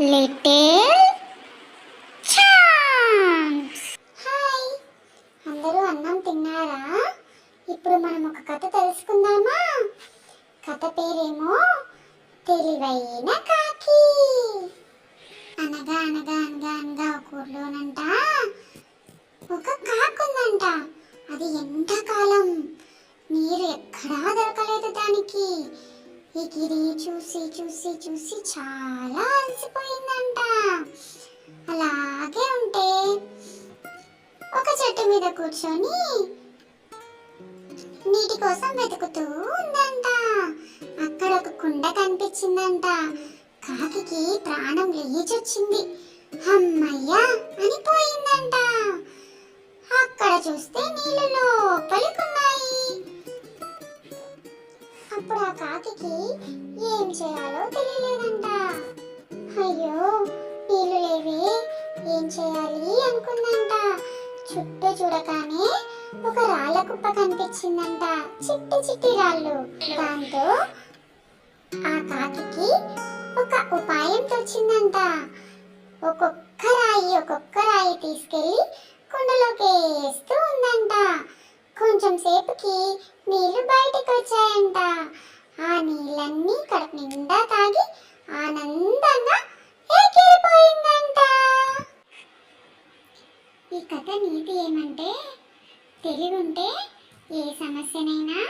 Little champs. Hi, అందరూ అన్నం తిన్నారా? ఇప్పుడు మనం ఒక కథ తెలుసుకుందామా? కథ పేరేమో తెలివైన కాకి. అనగా అనగా అనగా అనగా ఒక ఊర్లోనంట ఒక కాకి ఉందంట. అది ఎండాకాలం, నీరు ఎక్కడా దొరకలేదు దానికి. ఎగిరి చూసి చూసి చూసి చాలా అలసిపోయిందంట. అలాగే ఉంటే ఒక చెట్టు మీద కూర్చొని నీటి కోసం వెతుకుతూ ఉందంట. అక్కడ ఒక కుండ కనిపించిందంట. కాకికి ప్రాణం లేచొచ్చింది. అమ్మయ్యా అని పోయిందంట. అక్కడ చూస్తే నీళ్ళు లోపలికున్నాయి. అప్పుడు ఆ కాకికి ఏం చేయాలో తెలియలేదంట. అయ్యో, నీళ్ళు లేవే, ఏం చేయాలి అనుకుందంట. చుట్టూ చూడగానే ఒక రాళ్ళ కుప్ప కనిపించిందంట. చిట్టి చిట్టి రాళ్ళు. దాంతో ఆ కాకికి ఒక ఉపాయం తోచిందంట. ఒక్కొక్క రాయి తీసుకెళ్లి కుండలోకి వేస్తూ ఉందంట. కొంచెం సేపుకి నీళ్లు బయటకు వచ్చాయంట. ఆ నీళ్ళన్నీ కడుపు నిండా తాగి ఆనందంగా ఎగిరిపోయిందంట. ఈ కథ నీతి ఏమంటే, తెలివి ఉంటే ఏ సమస్యనైనా